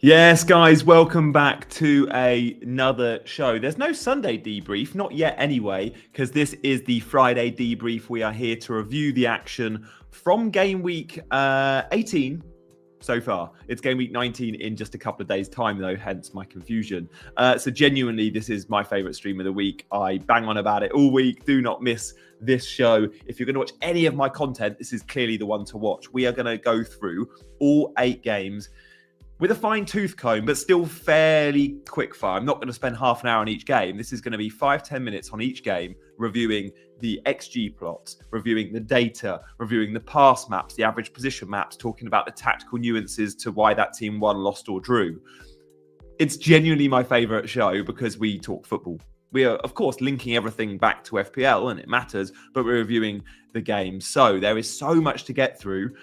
Yes, guys, welcome back to another show. There's no Sunday debrief, not yet anyway, because this is the Friday debrief. We are here to review the action from game week 18 so far. It's game week 19 in just a couple of days' time, though, hence my confusion. So genuinely, this is my favourite stream of the week. I bang on about it all week. Do not miss this show. If you're going to watch any of my content, this is clearly the one to watch. We are going to go through all 8 games with a fine-tooth comb, but still fairly quick fire. I'm not going to spend half an hour on each game. This is going to be 5-10 minutes on each game, reviewing the XG plots, reviewing the data, reviewing the pass maps, the average position maps, talking about the tactical nuances to why that team won, lost, or drew. It's genuinely my favourite show because we talk football. We are, of course, linking everything back to FPL, and it matters, but we're reviewing the game. So there is so much to get through.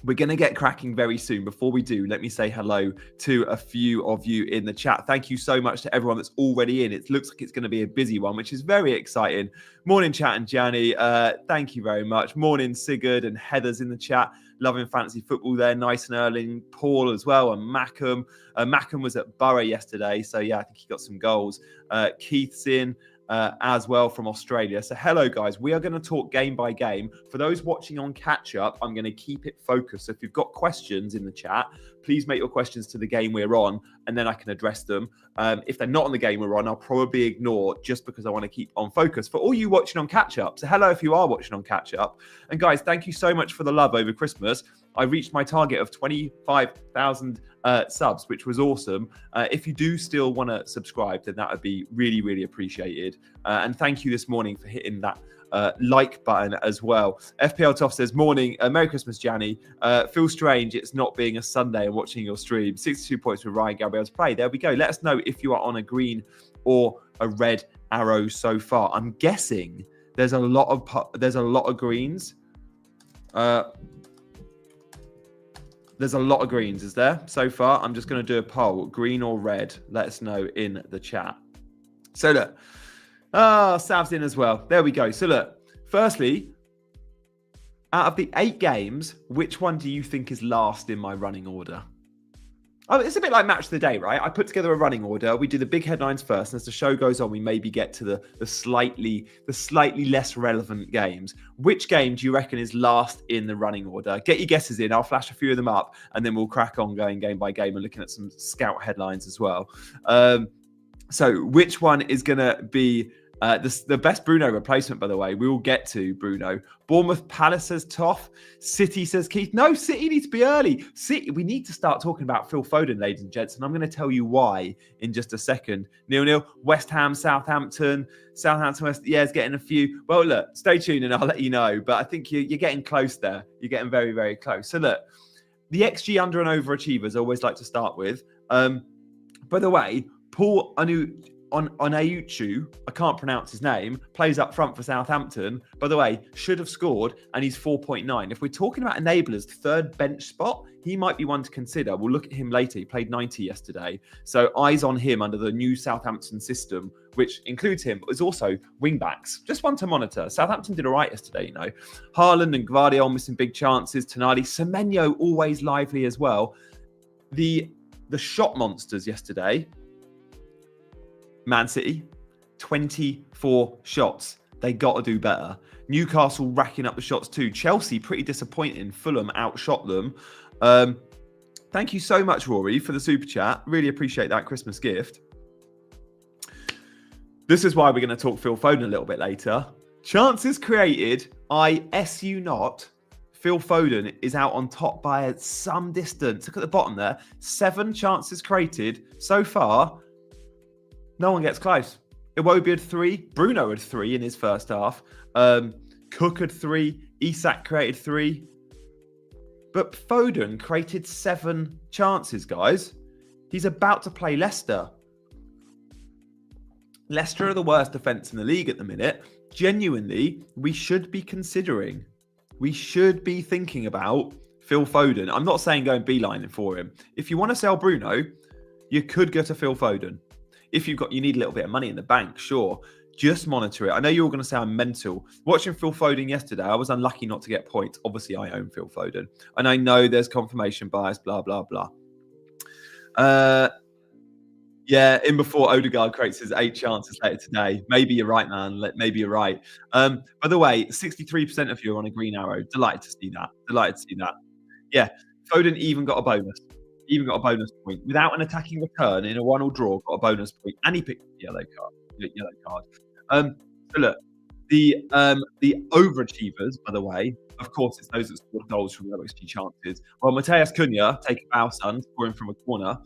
We're going to get cracking very soon. Before we do, let me say hello to a few of you in the chat. Thank you so much to everyone that's already in. It looks like it's going to be a busy one, which is very exciting. Morning, chat and Gianni. Thank you very much. Morning, Sigurd and Heather's in the chat. Loving fantasy football there. Nice and early. Paul as well, and Mackham. Mackham was at Borough yesterday, so yeah, I think he got some goals. Keith's in. As well from Australia. So hello guys, we are going to talk game by game. For those watching on catch up, I'm going to keep it focused. So if you've got questions in the chat, please make your questions to the game we're on and then I can address them. If they're not on the game we're on, I'll probably ignore just because I want to keep on focus. For all you watching on catch up, so hello if you are watching on catch up. And guys, thank you so much for the love over Christmas. I reached my target of 25,000 subs, which was awesome. If you do still want to subscribe, then that would be really, really appreciated. And thank you this morning for hitting that like button as well. FPL Toff says, morning, Merry Christmas, Gianni. Feels strange it's not being a Sunday and watching your stream. 62 points with Ryan Gabriel's play. There we go. Let us know if you are on a green or a red arrow so far. I'm guessing there's a lot of greens. There's a lot of greens, is there, so far? I'm just going to do a poll. Green or red? Let us know in the chat. So look. Sav's in as well. There we go. So look. Firstly, out of the 8 games, which one do you think is last in my running order? Oh, it's a bit like match of the day, right? I put together a running order. We do the big headlines first, and as the show goes on, we maybe get to the slightly less relevant games. Which game do you reckon is last in the running order? Get your guesses in. I'll flash a few of them up, and then we'll crack on going game by game and looking at some scout headlines as well. So which one is going to be the best Bruno replacement, by the way? We will get to Bruno. Bournemouth Palace says Toff. City says Keith. No, City needs to be early. City, we need to start talking about Phil Foden, ladies and gents, and I'm going to tell you why in just a second. 0-0. West Ham, Southampton. West, yeah, is getting a few. Well, look, stay tuned and I'll let you know. But I think you're getting close there. You're getting very, very close. So look, the XG under and overachievers I always like to start with. By the way, Paul Onayuchu, I can't pronounce his name, plays up front for Southampton. By the way, should have scored, and he's 4.9. If we're talking about enablers, third bench spot, he might be one to consider. We'll look at him later. He played 90 yesterday. So eyes on him under the new Southampton system, which includes him, but is also wing-backs. Just one to monitor. Southampton did all right yesterday, you know. Haaland and Gvardiol missing big chances. Tonali, Semenyo always lively as well. The shot monsters yesterday, Man City, 24 shots. They got to do better. Newcastle racking up the shots too. Chelsea, pretty disappointing. Fulham outshot them. Thank you so much, Rory, for the super chat. Really appreciate that Christmas gift. This is why we're going to talk Phil Foden a little bit later. Chances created, I SU not. Phil Foden is out on top by some distance. Look at the bottom there. 7 chances created so far. No one gets close. Iwobi had 3. Bruno had 3 in his first half. Cook had 3. Isak created 3. But Foden created 7 chances, guys. He's about to play Leicester. Leicester are the worst defence in the league at the minute. Genuinely, we should be considering. We should be thinking about Phil Foden. I'm not saying go and beeline for him. If you want to sell Bruno, you could go to Phil Foden. If you need a little bit of money in the bank, sure. Just monitor it. I know you're all going to say I'm mental. Watching Phil Foden yesterday, I was unlucky not to get points. Obviously, I own Phil Foden. And I know there's confirmation bias, blah, blah, blah. Yeah, in before Odegaard creates his 8 chances later today. Maybe you're right, man. Maybe you're right. By the way, 63% of you are on a green arrow. Delighted to see that. Delighted to see that. Yeah, Foden even got a bonus. Even got a bonus point. Without an attacking return in a 1-1 draw, got a bonus point. And he picked a yellow card. Yellow card. So look, the overachievers, by the way, of course, it's those that scored goals from low XG chances. Well, Mateus Cunha, take a bow, son, scoring from a corner.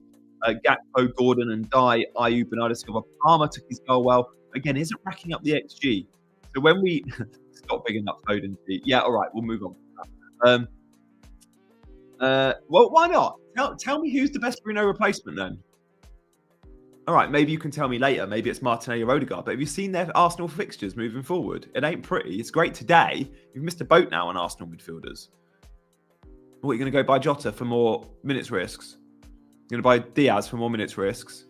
Gakpo, Gordon, and Dye, Ayew, Bernardo Silva, Palmer took his goal well. Again, isn't racking up the XG. So when we stop bigging up Foden, yeah, all right, we'll move on. Well, why not? Tell me who's the best Bruno replacement then. All right, maybe you can tell me later. Maybe it's Martinelli or Odegaard. But have you seen their Arsenal fixtures moving forward? It ain't pretty. It's great today. You've missed a boat now on Arsenal midfielders. What, are you going to go buy Jota for more minutes risks? You're going to buy Diaz for more minutes risks?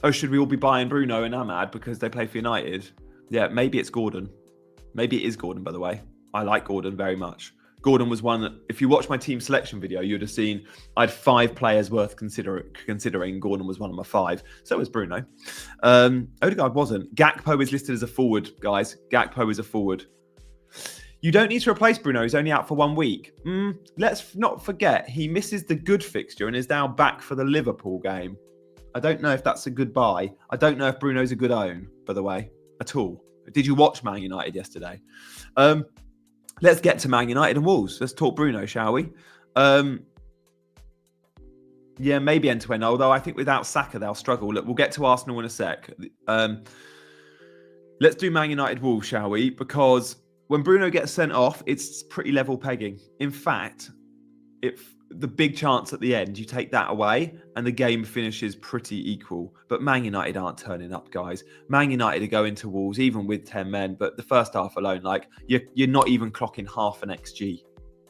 Oh, should we all be buying Bruno and Ahmad because they play for United? Yeah, maybe it's Gordon. Maybe it is Gordon, by the way. I like Gordon very much. Gordon was one that, if you watch my team selection video, you'd have seen I had 5 players worth considering. Gordon was one of my 5. So was Bruno. Odegaard wasn't. Gakpo is listed as a forward, guys. Gakpo is a forward. You don't need to replace Bruno. He's only out for 1 week. Let's not forget, he misses the good fixture and is now back for the Liverpool game. I don't know if that's a good buy. I don't know if Bruno's a good own, by the way, at all. Did you watch Man United yesterday? Let's get to Man United and Wolves. Let's talk Bruno, shall we? Yeah, maybe end-to-end, although I think without Saka, they'll struggle. Look, we'll get to Arsenal in a sec. Let's do Man United Wolves, shall we? Because when Bruno gets sent off, it's pretty level pegging. In fact, if the big chance at the end, you take that away and the game finishes pretty equal. But Man United aren't turning up, guys. Man United are going to Wolves, even with 10 men. But the first half alone, like you're not even clocking half an XG.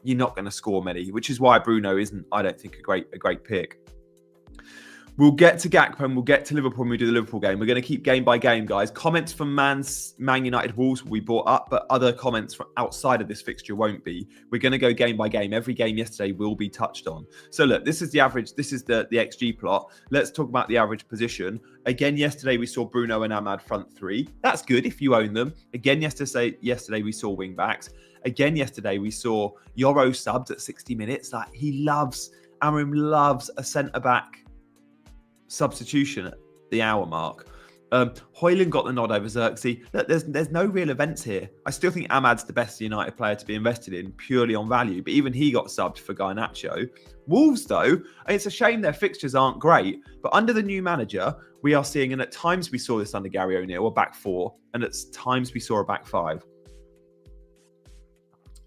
You're not going to score many, which is why Bruno isn't, I don't think, a great pick. We'll get to Gakpo and we'll get to Liverpool when we do the Liverpool game. We're going to keep game by game, guys. Comments from Man United Wolves will be brought up, but other comments from outside of this fixture won't be. We're going to go game by game. Every game yesterday will be touched on. So look, this is the average. This is the XG plot. Let's talk about the average position. Again, yesterday we saw Bruno and Ahmad front 3. That's good if you own them. Again, yesterday we saw wing backs. Again, yesterday we saw Yoro subbed at 60 minutes. Like Amorim loves a centre back substitution at the hour mark. Højlund got the nod over Xerxes. Look, there's no real events here. I still think Ahmad's the best United player to be invested in purely on value, but even he got subbed for Garnacho. Wolves, though, it's a shame their fixtures aren't great, but under the new manager, we are seeing, and at times we saw this under Gary O'Neill, a back 4, and at times we saw a back 5.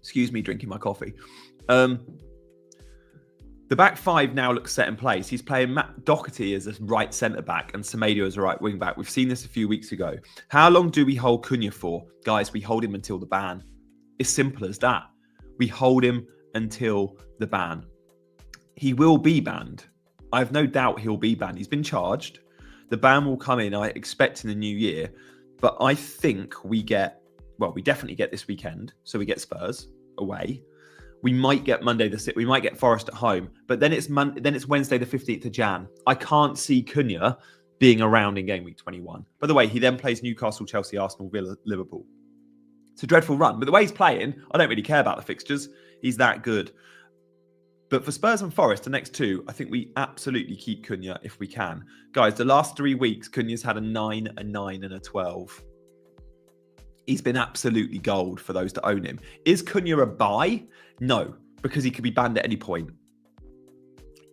Excuse me, drinking my coffee. The back 5 now looks set in place. He's playing Matt Doherty as a right centre-back and Semedo as a right wing-back. We've seen this a few weeks ago. How long do we hold Cunha for? Guys, we hold him until the ban. It's simple as that. We hold him until the ban. He will be banned. I have no doubt he'll be banned. He's been charged. The ban will come in, I expect, in the new year. But I think we definitely get this weekend. So we get Spurs away. We might get Monday the 6th. We might get Forest at home, but then it's Wednesday the 15th of Jan. I can't see Cunha being around in game week 21. By the way, he then plays Newcastle, Chelsea, Arsenal, Villa, Liverpool. It's a dreadful run, but the way he's playing, I don't really care about the fixtures. He's that good. But for Spurs and Forest, the next 2, I think we absolutely keep Cunha if we can. Guys, the last 3 weeks, Cunha's had a 9, a 9, and a 12. He's been absolutely gold for those that own him. Is Cunha a buy? No, because he could be banned at any point.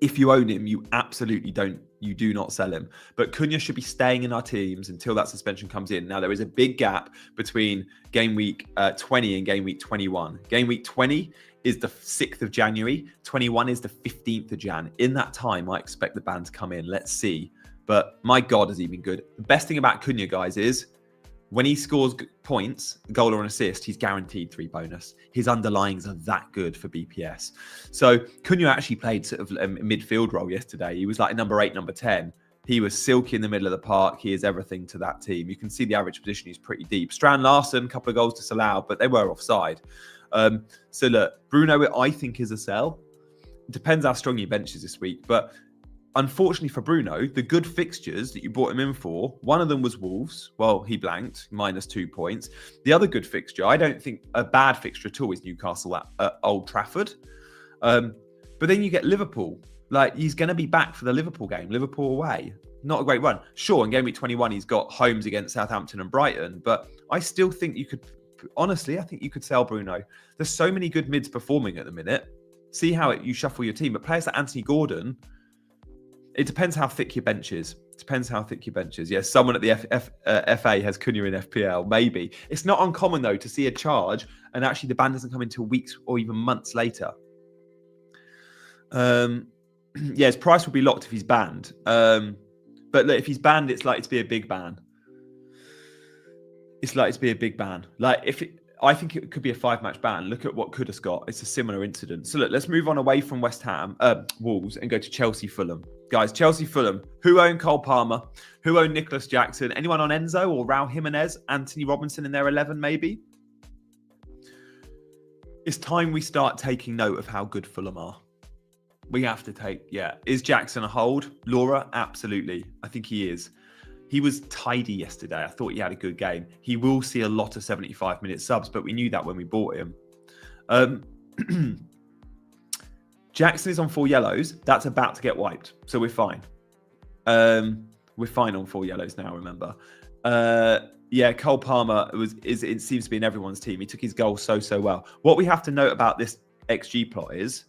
If you own him, you do not sell him. But Cunha should be staying in our teams until that suspension comes in. Now, there is a big gap between game week 20 and game week 21. Game week 20 is the 6th of January. 21 is the 15th of Jan. In that time, I expect the ban to come in. Let's see. But my God, has he been good. The best thing about Cunha, guys, is when he scores points, goal or an assist, he's guaranteed 3 bonus. His underlyings are that good for BPS. So Cunha actually played sort of a midfield role yesterday. He was like number 8, number 10. He was silky in the middle of the park. He is everything to that team. You can see the average position. He's pretty deep. Strand Larson, a couple of goals disallowed, but they were offside. So look, Bruno, I think, is a sell. It depends how strong he benches this week. But unfortunately for Bruno, the good fixtures that you brought him in for, one of them was Wolves. Well, he blanked, -2 points. The other good fixture, I don't think a bad fixture at all, is Newcastle at Old Trafford. But then you get Liverpool. Like, he's going to be back for the Liverpool game, Liverpool away. Not a great run. Sure, in Gameweek 21, he's got homes against Southampton and Brighton, but I still think you could, honestly, I think you could sell Bruno. There's so many good mids performing at the minute. See how you shuffle your team. But players like Anthony Gordon, it depends how thick your bench is. Yes, someone at the FA has Cunha in FPL, maybe. It's not uncommon, though, to see a charge and actually the ban doesn't come until weeks or even months later. His price will be locked if he's banned. But look, if he's banned, it's likely to be a big ban. I think it could be a 5-match ban. Look at what Kudus got. It's a similar incident. So look, let's move on away from Wolves, and go to Chelsea Fulham. Guys, Chelsea Fulham. Who owned Cole Palmer? Who owned Nicholas Jackson? Anyone on Enzo or Raul Jimenez? Anthony Robinson in their 11, maybe? It's time we start taking note of how good Fulham are. We have to take, Is Jackson a hold? Laura, absolutely. I think he is. He was tidy yesterday. I thought he had a good game. He will see a lot of 75-minute subs, but we knew that when we bought him. Jackson is on 4 yellows. That's about to get wiped, so we're fine. We're fine on 4 yellows now, remember. Cole Palmer it seems to be in everyone's team. He took his goal so well. What we have to note about this XG plot is,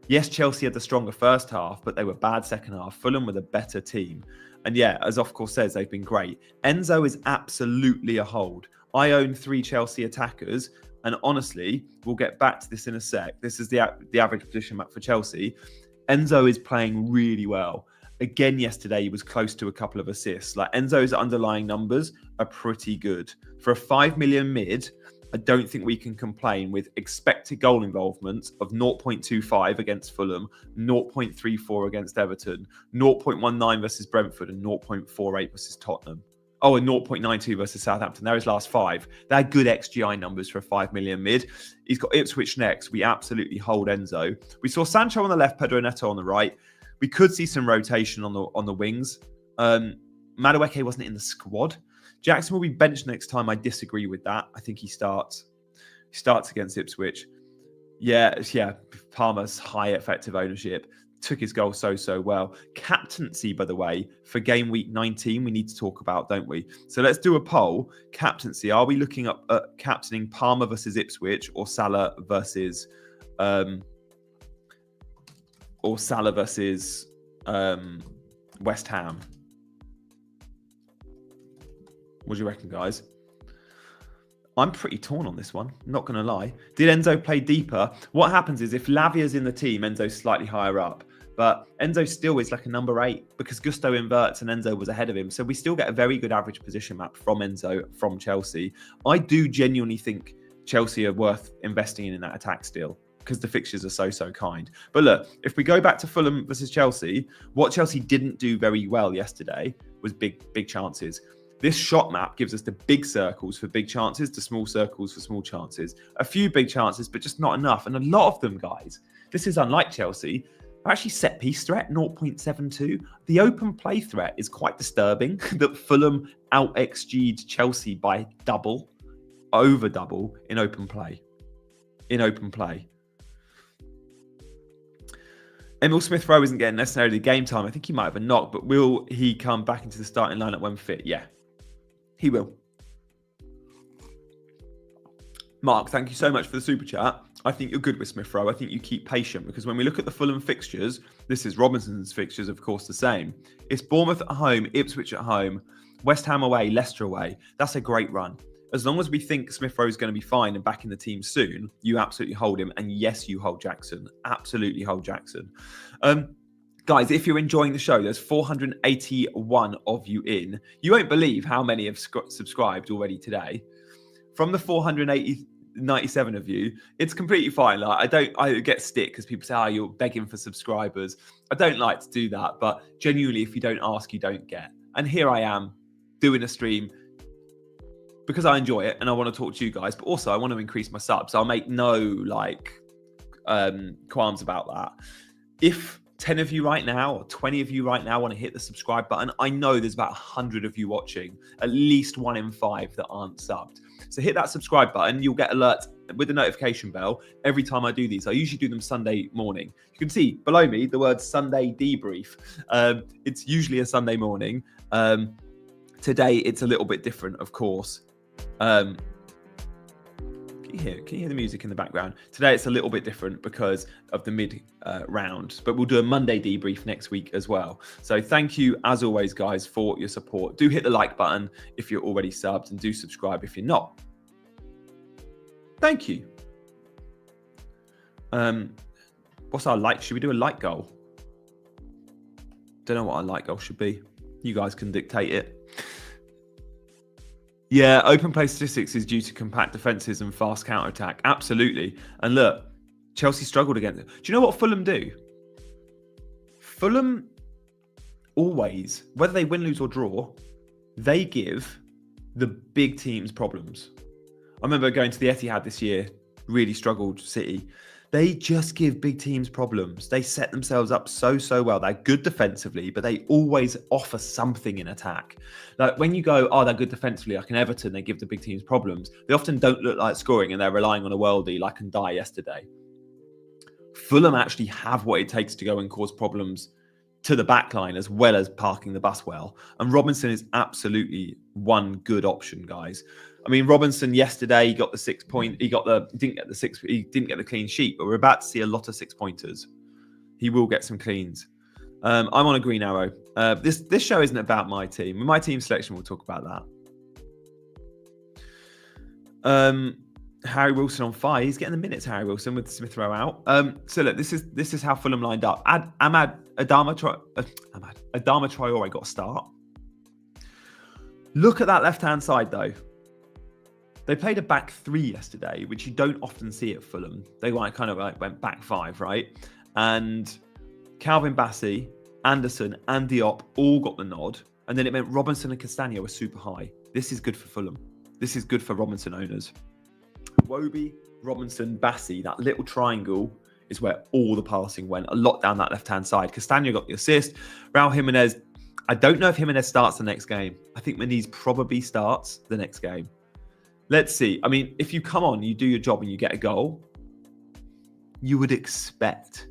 yes, Chelsea had the stronger first half, but they were bad second half. Fulham were the better team. And as of course says, they've been great. Enzo is absolutely a hold. I own 3 Chelsea attackers. And honestly, we'll get back to this in a sec. This is the average position map for Chelsea. Enzo is playing really well. Again, yesterday, he was close to a couple of assists. Like, Enzo's underlying numbers are pretty good. For a 5 million mid, I don't think we can complain with expected goal involvement of 0.25 against Fulham, 0.34 against Everton, 0.19 versus Brentford, and 0.48 versus Tottenham. Oh, and 0.92 versus Southampton. They're his last 5. They're good XGI numbers for a 5 million mid. He's got Ipswich next. We absolutely hold Enzo. We saw Sancho on the left, Pedro Neto on the right. We could see some rotation on the wings. Madueke wasn't in the squad. Jackson will be benched next time. I disagree with that. I think he starts. He starts against Ipswich. Palmer's high effective ownership. Took his goal so well. Captaincy, by the way, for game week 19, we need to talk about, don't we? So let's do a poll. Captaincy. Are we looking up at captaining Palmer versus Ipswich or Salah versus West Ham? What do you reckon, guys? I'm pretty torn on this one, not going to lie. Did Enzo play deeper? What happens is if Lavia's in the team, Enzo's slightly higher up. But Enzo still is like a number 8 because Gusto inverts and Enzo was ahead of him. So we still get a very good average position map from Enzo, from Chelsea. I do genuinely think Chelsea are worth investing in that attack still because the fixtures are so kind. But look, if we go back to Fulham versus Chelsea, what Chelsea didn't do very well yesterday was big chances. This shot map gives us the big circles for big chances, the small circles for small chances. A few big chances, but just not enough. And a lot of them, guys, this is unlike Chelsea, are actually set-piece threat, 0.72. The open play threat is quite disturbing that Fulham out-XG'd Chelsea by over double in open play. Emil Smith-Rowe isn't getting necessarily game time. I think he might have a knock, but will he come back into the starting lineup when fit? Yeah. He will. Mark, thank you so much for the super chat. I think you're good with Smith-Rowe. I think you keep patient because when we look at the Fulham fixtures, this is Robinson's fixtures, of course, the same. It's Bournemouth at home, Ipswich at home, West Ham away, Leicester away. That's a great run. As long as we think Smith-Rowe is going to be fine and back in the team soon, you absolutely hold him. And yes, you hold Jackson. Absolutely hold Jackson. Guys, if you're enjoying the show, there's 481 of you in. You won't believe how many have subscribed already today. From the 497 of you, it's completely fine. Like, I get stick because people say, oh, you're begging for subscribers. I don't like to do that, but genuinely, if you don't ask, you don't get. And here I am doing a stream because I enjoy it and I want to talk to you guys, but also I want to increase my subs. So I'll make no qualms about that. If 10 of you right now or 20 of you right now want to hit the subscribe button. I know there's about 100 of you watching, at least 1 in 5 that aren't subbed. So hit that subscribe button. You'll get alerts with the notification bell every time I do these. I usually do them Sunday morning. You can see below me the word Sunday debrief. It's usually a Sunday morning. Today it's a little bit different, of course. Can you hear the music in the background? Today it's a little bit different because of the mid round, but we'll do a Monday debrief next week as well. So thank you as always, guys, for your support. Do hit the like button if you're already subbed, and do subscribe if you're not. Thank you. What's our like? Should we do a like goal? Don't know what our like goal should be. You guys can dictate it. Yeah, open play statistics is due to compact defences and fast counter-attack. Absolutely. And look, Chelsea struggled against it. Do you know what Fulham do? Fulham always, whether they win, lose or draw, they give the big teams problems. I remember going to the Etihad this year, really struggled City. They just give big teams problems. They set themselves up so well. They're good defensively, but they always offer something in attack. Like when you go, oh, they're good defensively, like in Everton, they give the big teams problems. They often don't look like scoring, and they're relying on a worldie like Ndai yesterday. Fulham actually have what it takes to go and cause problems to the back line as well as parking the bus well. And Robinson is absolutely one good option, guys. I mean, Robinson yesterday, he got the 6 point. He didn't get the clean sheet, but we're about to see a lot of 6-pointers. He will get some cleans. I'm on a green arrow. This show isn't about my team. My team selection, we'll talk about that. Harry Wilson on fire. He's getting the minutes, Harry Wilson, with Smith Rowe out. So look, this is how Fulham lined up. Adama Traore got a start. Look at that left-hand side, though. They played a back 3 yesterday, which you don't often see at Fulham. They went back 5, right? And Calvin Bassey, Anderson, and Diop all got the nod. And then it meant Robinson and Castagna were super high. This is good for Fulham. This is good for Robinson owners. Iwobi, Robinson, Bassey, that little triangle is where all the passing went. A lot down that left-hand side. Castagna got the assist. Raul Jimenez, I don't know if Jimenez starts the next game. I think Muniz probably starts the next game. Let's see. I mean, if you come on, you do your job and you get a goal, you would expect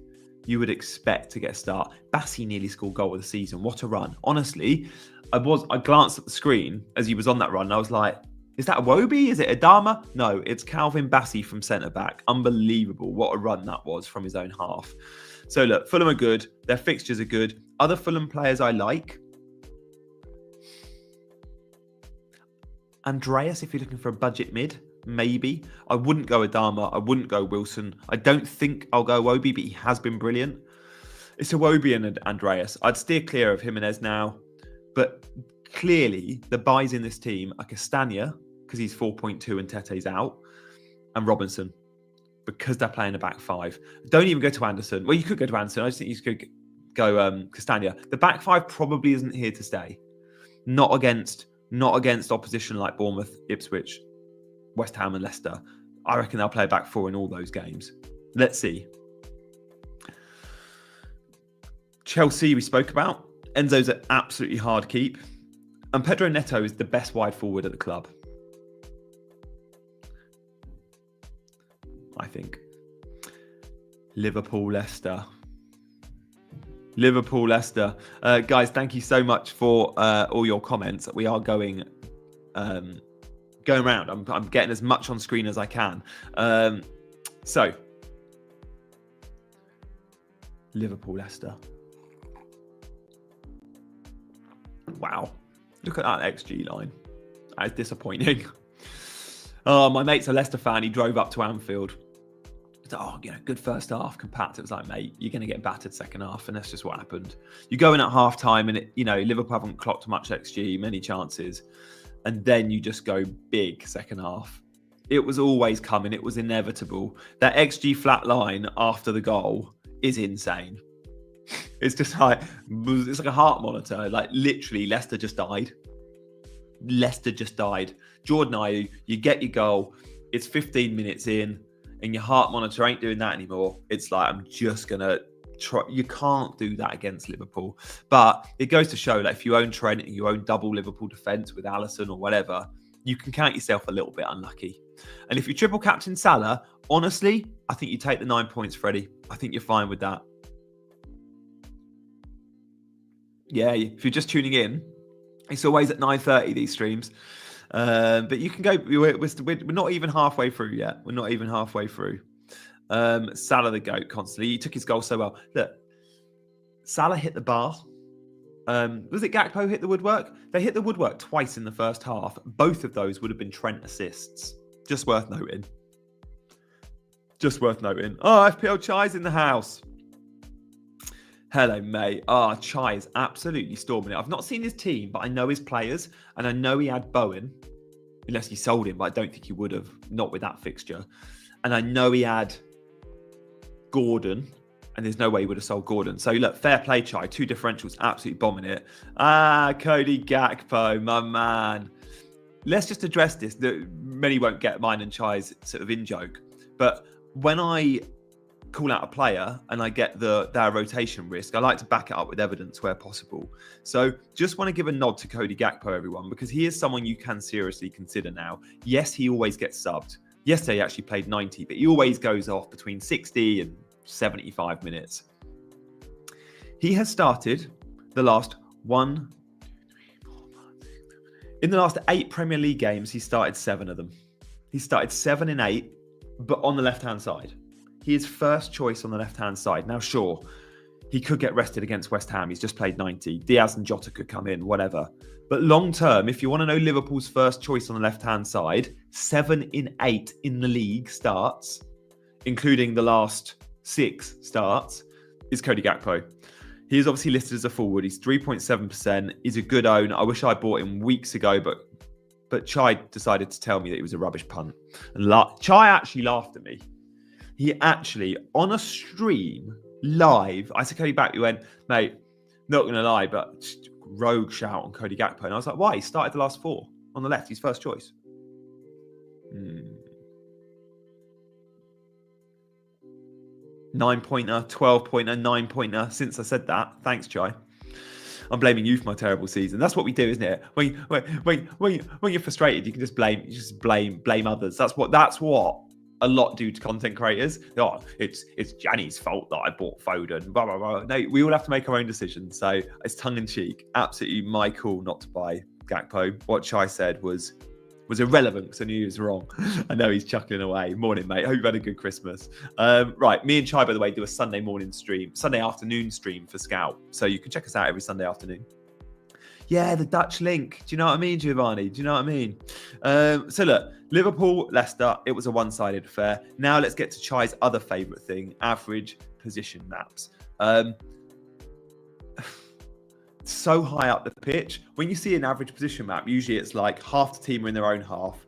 to get a start. Bassey nearly scored goal of the season. What a run. Honestly, I glanced at the screen as he was on that run. And I was like, is that Iwobi? Is it Adama? No, it's Calvin Bassey from centre-back. Unbelievable. What a run that was from his own half. So look, Fulham are good. Their fixtures are good. Other Fulham players I like. Andreas, if you're looking for a budget mid, maybe. I wouldn't go Adama. I wouldn't go Wilson. I don't think I'll go Iwobi, but he has been brilliant. It's Iwobi and Andreas. I'd steer clear of Jimenez now. But clearly, the buys in this team are Castagna, because he's 4.2 and Tete's out, and Robinson, because they're playing a back 5. Don't even go to Anderson. Well, you could go to Anderson. I just think you could go Castagna. The back 5 probably isn't here to stay. Not against opposition like Bournemouth, Ipswich, West Ham and Leicester. I reckon they'll play back 4 in all those games. Let's see. Chelsea we spoke about. Enzo's an absolutely hard keep. And Pedro Neto is the best wide forward at the club. I think. Liverpool, Leicester. Guys, thank you so much for all your comments. We are going around. I'm getting as much on screen as I can. So, Liverpool, Leicester. Wow. Look at that XG line. That is disappointing. Oh, my mate's a Leicester fan. He drove up to Anfield. Good first half, compact. It was like, mate, you're going to get battered second half, and that's just what happened. You go in at half time, and Liverpool haven't clocked much XG, many chances, and then you just go big second half. It was always coming. It was inevitable. That XG flat line after the goal is insane. It's just like it's like a heart monitor. Like literally, Leicester just died. Jordan Ayew, you get your goal. It's 15 minutes in. And your heart monitor ain't doing that anymore. It's like, I'm just going to You can't do that against Liverpool. But it goes to show that if you own Trent and you own double Liverpool defence with Alisson or whatever, you can count yourself a little bit unlucky. And if you triple captain Salah, honestly, I think you take the 9 points, Freddie. I think you're fine with that. Yeah, if you're just tuning in, it's always at 9:30, these streams. But you can go, we're not even halfway through yet. We're not even halfway through. Salah the GOAT constantly. He took his goal so well. Look, Salah hit the bar. Was it Gakpo hit the woodwork? They hit the woodwork twice in the first half. Both of those would have been Trent assists. Just worth noting. Just worth noting. Oh, FPL Chai's in the house. Hello, mate. Chai is absolutely storming it. I've not seen his team, but I know his players, and I know he had Bowen, unless he sold him, but I don't think he would have, not with that fixture. And I know he had Gordon, and there's no way he would have sold Gordon. So look, fair play, Chai. 2 differentials, absolutely bombing it. Cody Gakpo, my man. Let's just address this. Many won't get mine and Chai's sort of in-joke. But when I call out a player and I get their rotation risk, I like to back it up with evidence where possible. So just want to give a nod to Cody Gakpo, everyone, because he is someone you can seriously consider now. Yes, he always gets subbed. Yesterday he actually played 90, but he always goes off between 60 and 75 minutes. He has started the last in the last 8 Premier League games, he started 7 of them. He started 7 in 8, but on the left-hand side. He is first choice on the left-hand side. Now, sure, he could get rested against West Ham. He's just played 90. Diaz and Jota could come in, whatever. But long-term, if you want to know Liverpool's first choice on the left-hand side, 7 in 8 in the league starts, including the last 6 starts, is Cody Gakpo. He is obviously listed as a forward. He's 3.7%. He's a good own. I wish I bought him weeks ago, but Chai decided to tell me that it was a rubbish punt. And Chai actually laughed at me. He actually, on a stream, live, I said Cody Gakpo, he went, mate, not going to lie, but rogue shout on Cody Gakpo. And I was like, why? He started the last 4 on the left. He's first choice. 9-pointer, 12-pointer, 9-pointer. Since I said that, thanks, Chai. I'm blaming you for my terrible season. That's what we do, isn't it? When you're frustrated, you can just blame others. That's what a lot do to content creators. Oh, it's Janny's fault that I bought Foden. Blah, blah, blah. No, we all have to make our own decisions. So it's tongue in cheek. Absolutely my call not to buy Gakpo. What Chai said was irrelevant because I knew he was wrong. I know he's chuckling away. Morning, mate. Hope you've had a good Christmas. Right, me and Chai, by the way, do a Sunday afternoon stream for Scout. So you can check us out every Sunday afternoon. Yeah, the Dutch link. Do you know what I mean, Giovanni? Do you know what I mean? So look, Liverpool, Leicester, it was a one-sided affair. Now let's get to Chai's other favourite thing, average position maps. So high up the pitch. When you see an average position map, usually it's like half the team are in their own half.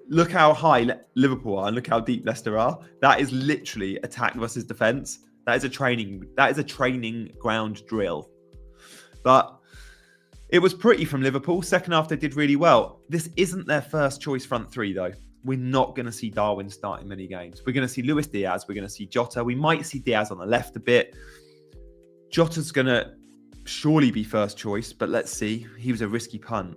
Look how high Liverpool are and look how deep Leicester are. That is literally attack versus defence. That is a training ground drill. But it was pretty from Liverpool. Second half, they did really well. This isn't their first choice front 3, though. We're not going to see Darwin starting many games. We're going to see Luis Diaz. We're going to see Jota. We might see Diaz on the left a bit. Jota's going to surely be first choice, but let's see. He was a risky punt.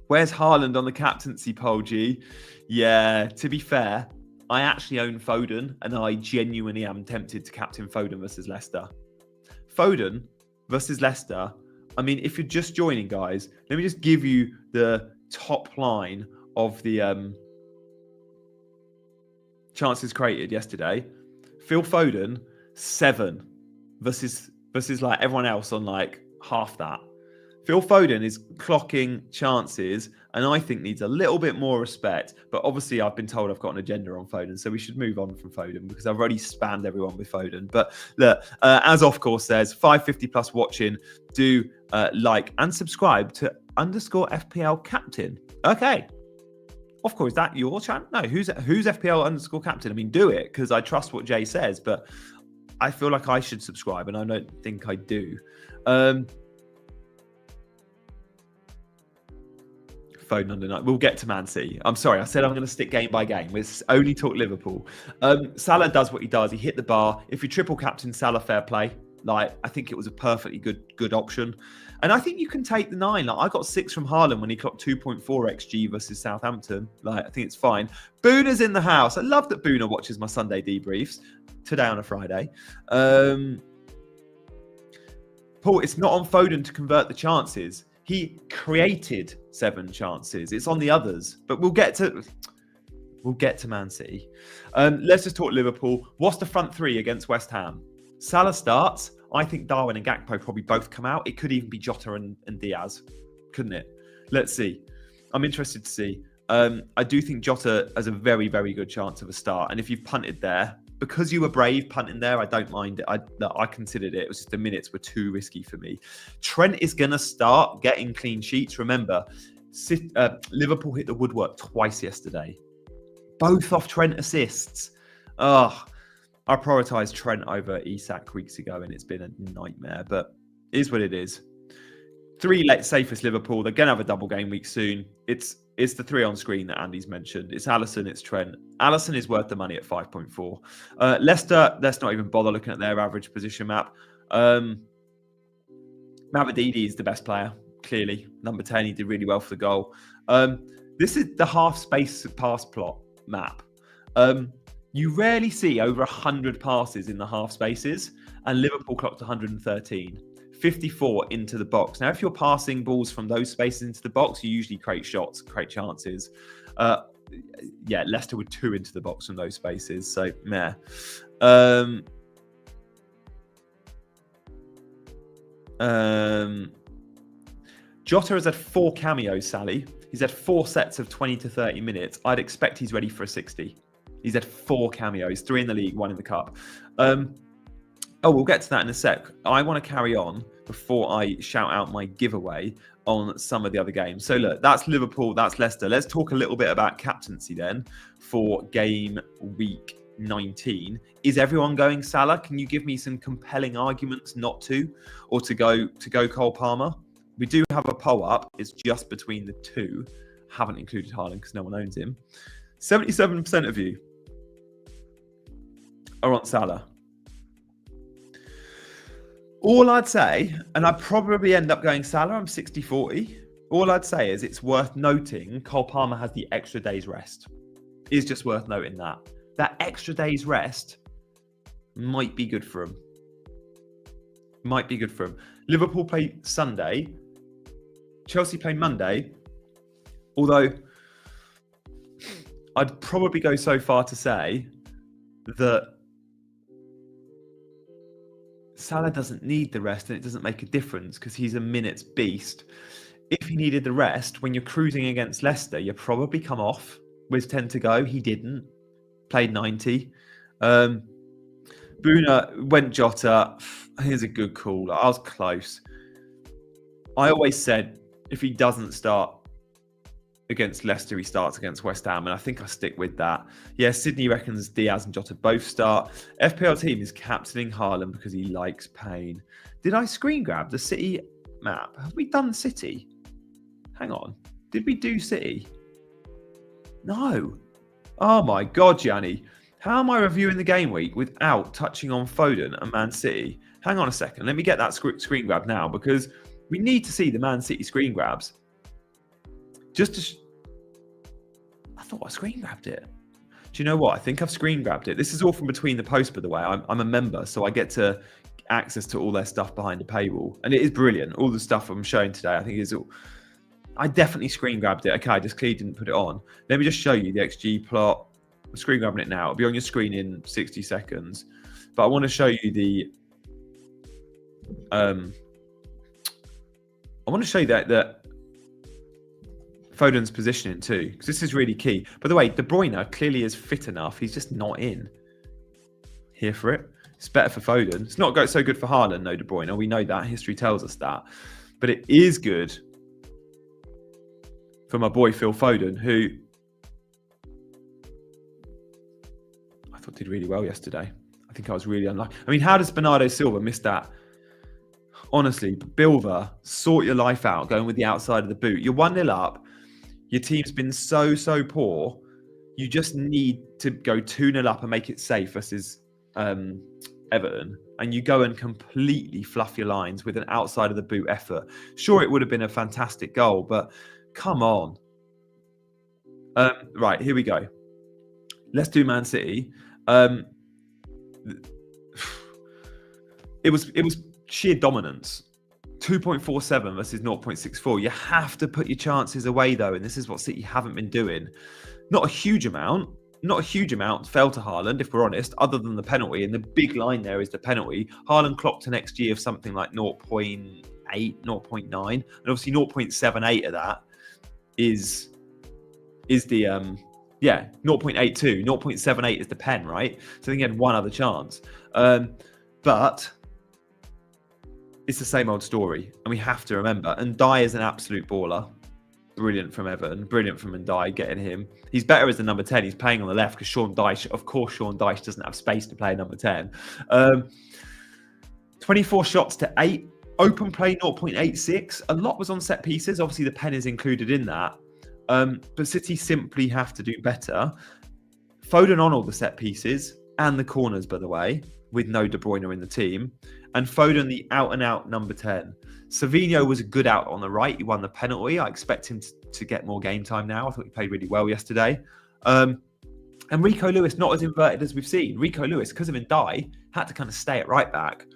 Where's Haaland on the captaincy poll, G? Yeah, to be fair, I actually own Foden, and I genuinely am tempted to captain Foden versus Leicester. Foden versus Leicester. I mean, if you're just joining, guys, let me just give you the top line of the chances created yesterday. Phil Foden, 7 versus like everyone else on like half that. Phil Foden is clocking chances and I think needs a little bit more respect. But obviously I've been told I've got an agenda on Foden, so we should move on from Foden because I've already spammed everyone with Foden. But look, as Off Course says, 550 plus watching, do like and subscribe to _FPL Captain. Okay. Of course, is that your channel? No, who's FPL _Captain? I mean, do it because I trust what Jay says, but I feel like I should subscribe and I don't think I do. Foden under 9. We'll get to Man City. I'm sorry, I said I'm going to stick game by game. We'll only talk Liverpool. Salah does what he does. He hit the bar. If you triple captain Salah, fair play. Like, I think it was a perfectly good option. And I think you can take the 9. Like, I got 6 from Haaland when he clocked 2.4 XG versus Southampton. Like, I think it's fine. Boona's in the house. I love that Boona watches my Sunday debriefs today on a Friday. Paul, it's not on Foden to convert the chances. He created 7 chances. It's on the others. But we'll get to Man City. Let's just talk Liverpool. What's the front 3 against West Ham? Salah starts. I think Darwin and Gakpo probably both come out. It could even be Jota and Diaz, couldn't it? Let's see. I'm interested to see. I do think Jota has a very, very good chance of a start. And if you've punted there, because you were brave punting there, I don't mind it. I considered it. It was just the minutes were too risky for me. Trent is going to start getting clean sheets. Remember, Liverpool hit the woodwork twice yesterday. Both off Trent assists. I prioritised Trent over Isak weeks ago, and it's been a nightmare, but it is what it is. 3 safest Liverpool. They're going to have a double game week soon. It's the 3 on screen that Andy's mentioned. It's Alisson, it's Trent. Alisson is worth the money at 5.4. Leicester, let's not even bother looking at their average position map. Mavididi is the best player, clearly. Number 10, he did really well for the goal. This is the half space pass plot map. You rarely see over 100 passes in the half spaces, and Liverpool clocked 113. 54 into the box. Now, if you're passing balls from those spaces into the box, you usually create shots, create chances. Leicester with 2 into the box from those spaces. So, meh. Jota has had 4 cameos, Sally. He's had 4 sets of 20 to 30 minutes. I'd expect he's ready for a 60. He's had 4 cameos, 3 in the league, 1 in the cup. We'll get to that in a sec. I want to carry on before I shout out my giveaway on some of the other games. So look, that's Liverpool, that's Leicester. Let's talk a little bit about captaincy then for game week 19. Is everyone going Salah? Can you give me some compelling arguments not to, or to go Cole Palmer? We do have a poll up. It's just between the 2. Haven't included Haaland because no one owns him. 77% of you are on Salah. All I'd say, and I'd probably end up going Salah, I'm 60-40. All I'd say is it's worth noting Cole Palmer has the extra day's rest. It's just worth noting that. That extra day's rest might be good for him. Might be good for him. Liverpool play Sunday. Chelsea play Monday. Although, I'd probably go so far to say that Salah doesn't need the rest and it doesn't make a difference because he's a minutes beast. If he needed the rest, when you're cruising against Leicester, you probably come off with 10 to go. He didn't. Played 90. Bruno went Jota. Here's a good call. I was close. I always said if he doesn't start against Leicester, he starts against West Ham, and I think I stick with that. Yeah, Sydney reckons Diaz and Jota both start. FPL team is captaining Haaland because he likes pain. Did I screen grab the City map? Have we done City? Hang on. Did we do City? No. Oh my God, Gianni. How am I reviewing the game week without touching on Foden and Man City? Hang on a second. Let me get that screen grab now because we need to see the Man City screen grabs. Just to... I thought I screen grabbed it. Do you know what? I think I've screen grabbed it. This is all from between the posts, by the way. I'm a member, so I get to access to all their stuff behind the paywall. And it is brilliant. All the stuff I'm showing today, I think is all... I definitely screen grabbed it. Okay, I just clearly didn't put it on. Let me just show you the XG plot. I'm screen grabbing it now. It'll be on your screen in 60 seconds. But I want to show you the... I want to show you that Foden's positioning too, because this is really key. By the way, De Bruyne clearly is fit enough. He's just not in. Here for it. It's better for Foden. It's not so good for Haaland, no, De Bruyne. We know that. History tells us that. But it is good for my boy Phil Foden, who I thought did really well yesterday. I think I was really unlucky. I mean, how does Bernardo Silva miss that? Honestly, Bilva, sort your life out going with the outside of the boot. You're 1-0 up. Your team's been so poor. You just need to go 2-0 up and make it safe versus Everton. And you go and completely fluff your lines with an outside of the boot effort. Sure, it would have been a fantastic goal, but come on. Right, here we go. Let's do Man City. It was sheer dominance. 2.47 versus 0.64. You have to put your chances away, though, and this is what City haven't been doing. Not a huge amount fell to Haaland, if we're honest, other than the penalty. And the big line there is the penalty. Haaland clocked an XG of something like 0.8, 0.9. And obviously 0.78 of that is the 0.82. 0.78 is the pen, right? So I think he had one other chance. But it's the same old story, and we have to remember. And Dye is an absolute baller. Brilliant from Everton. Brilliant from Ndai, getting him. He's better as the number 10. He's playing on the left because Sean Dyche doesn't have space to play number 10. 24 shots to 8. Open play 0.86. A lot was on set pieces. Obviously, the pen is included in that. But City simply have to do better. Foden on all the set pieces and the corners, by the way, with no De Bruyne in the team. And Foden, the out-and-out number 10. Savinho was a good out on the right. He won the penalty. I expect him to get more game time now. I thought he played really well yesterday. And Rico Lewis, not as inverted as we've seen. Rico Lewis, because of Ndai, had to kind of stay at right back.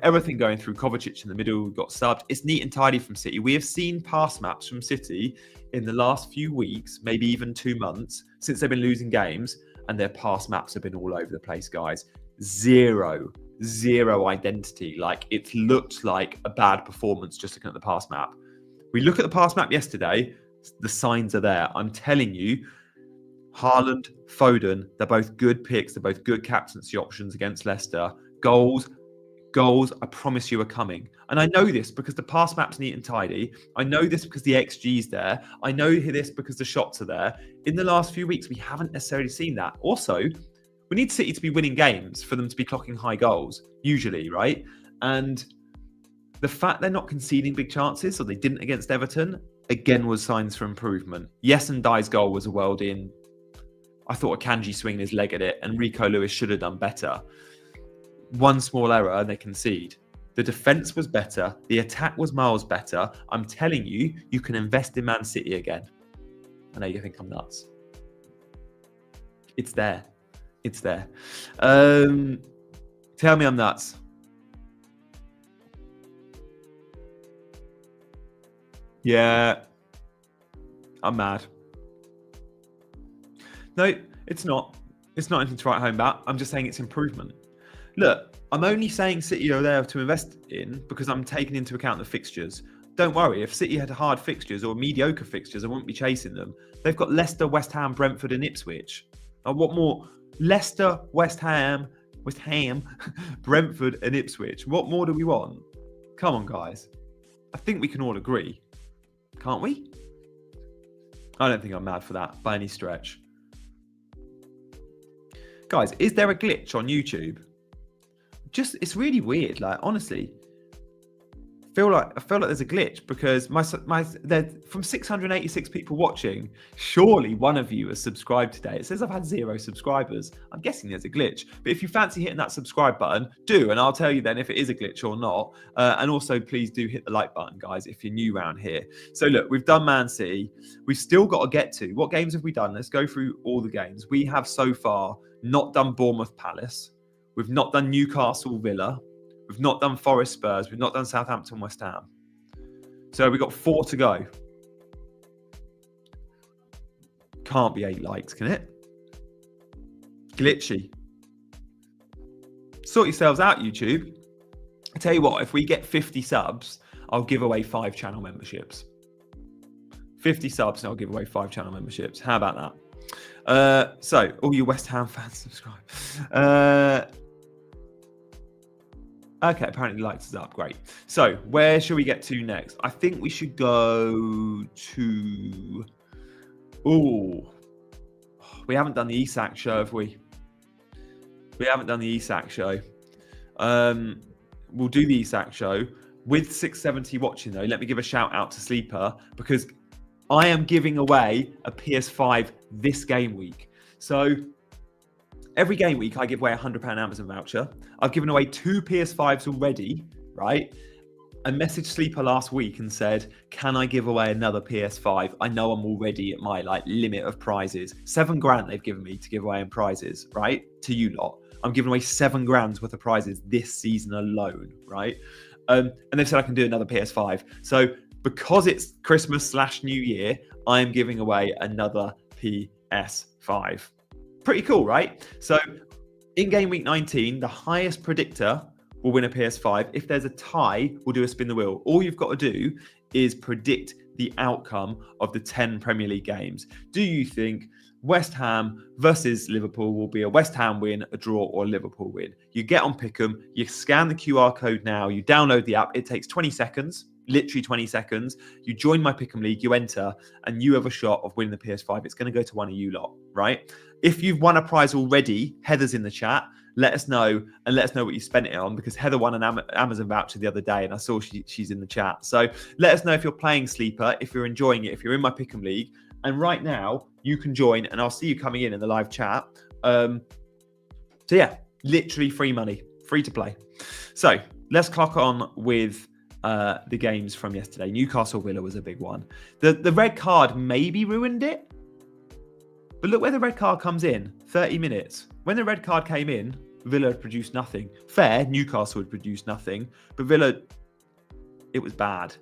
Everything going through Kovacic in the middle, got subbed. It's neat and tidy from City. We have seen pass maps from City in the last few weeks, maybe even 2 months, since they've been losing games, and their pass maps have been all over the place, guys. Zero identity. Like, it looked like a bad performance just looking at the pass map. We look at the pass map yesterday, the signs are there. I'm telling you, Haaland, Foden, they're both good picks. They're both good captaincy options against Leicester. Goals, I promise you, are coming. And I know this because the pass map's neat and tidy. I know this because the XG's there. I know this because the shots are there. In the last few weeks, we haven't necessarily seen that. Also, we need City to be winning games for them to be clocking high goals, usually, right? And the fact they're not conceding big chances, or they didn't against Everton, again, was signs for improvement. Yes, and Dye's goal was a world in. I thought Akanji swinging his leg at it, and Rico Lewis should have done better. One small error and they concede. The defence was better. The attack was miles better. I'm telling you, you can invest in Man City again. I know you think I'm nuts. It's there. It's there. Tell me I'm nuts. Yeah. I'm mad. No, it's not. It's not anything to write home about. I'm just saying it's improvement. Look, I'm only saying City are there to invest in because I'm taking into account the fixtures. Don't worry, if City had hard fixtures or mediocre fixtures, I wouldn't be chasing them. They've got Leicester, West Ham, Brentford and Ipswich. What more? Leicester, West Ham, Brentford and Ipswich. What more do we want? Come on, guys. I think we can all agree. Can't we? I don't think I'm mad for that by any stretch. Guys, is there a glitch on YouTube? It's really weird. Like, honestly, I feel like there's a glitch because from 686 people watching, surely one of you has subscribed today. It says I've had 0 subscribers. I'm guessing there's a glitch. But if you fancy hitting that subscribe button, do, and I'll tell you then if it is a glitch or not. And also, please do hit the like button, guys, if you're new around here. So look, we've done Man City. We've still got to get to what games have we done? Let's go through all the games. We have so far not done Bournemouth Palace. We've not done Newcastle Villa. We've not done Forest Spurs. We've not done Southampton West Ham. So we've got 4 to go. Can't be 8 likes, can it? Glitchy. Sort yourselves out, YouTube. I tell you what, if we get 50 subs, I'll give away 5 channel memberships. 50 subs and I'll give away 5 channel memberships. How about that? So, all you West Ham fans, subscribe. Okay, apparently likes is up. Great. So, where should we get to next? I think we should go to... Oh, we haven't done the Isak show, have we? We haven't done the Isak show. We'll do the Isak show. With 670 watching, though, let me give a shout out to Sleeper, because I am giving away a PS5 this game week. So every game week, I give away a £100 Amazon voucher. I've given away 2 PS5s already, right? I messaged Sleeper last week and said, can I give away another PS5? I know I'm already at my limit of prizes. 7 grand they've given me to give away in prizes, right? To you lot. I'm giving away 7 grand's worth of prizes this season alone, right? And they've said I can do another PS5. So because it's Christmas/New Year, I'm giving away another PS5. Pretty cool, right? So in game week 19, the highest predictor will win a PS5. If there's a tie, we'll do a spin the wheel. All you've got to do is predict the outcome of the 10 Premier League games. Do you think West Ham versus Liverpool will be a West Ham win, a draw, or a Liverpool win? You get on Pick'em, you scan the QR code now, you download the app. It takes 20 seconds, literally 20 seconds. You join my Pick'em League, you enter, and you have a shot of winning the PS5. It's going to go to one of you lot, right? If you've won a prize already, Heather's in the chat. Let us know, and let us know what you spent it on, because Heather won an Amazon voucher the other day and I saw she's in the chat. So let us know if you're playing Sleeper, if you're enjoying it, if you're in my Pick'em League. And right now you can join and I'll see you coming in the live chat. So yeah, literally free money, free to play. So let's clock on with the games from yesterday. Newcastle Villa was a big one. The red card maybe ruined it. But look where the red card comes in, 30 minutes. When the red card came in, Villa had produced nothing. Fair, Newcastle had produced nothing. But Villa, it was bad.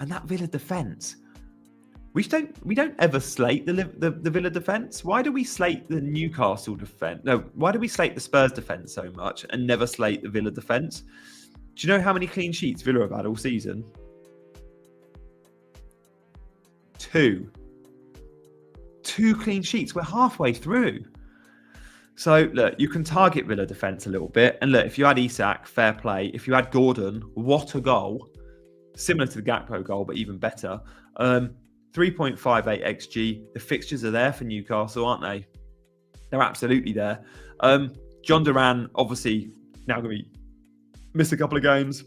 And that Villa defence, we don't ever slate the Villa defence. Why do we slate the Newcastle defence? No, why do we slate the Spurs defence so much and never slate the Villa defence? Do you know how many clean sheets Villa have had all season? 2. 2 clean sheets. We're halfway through. So, look, you can target Villa defence a little bit. And look, if you had Isak, fair play. If you had Gordon, what a goal. Similar to the Gakpo goal, but even better. 3.58 XG. The fixtures are there for Newcastle, aren't they? They're absolutely there. John Duran, obviously, now going to miss a couple of games.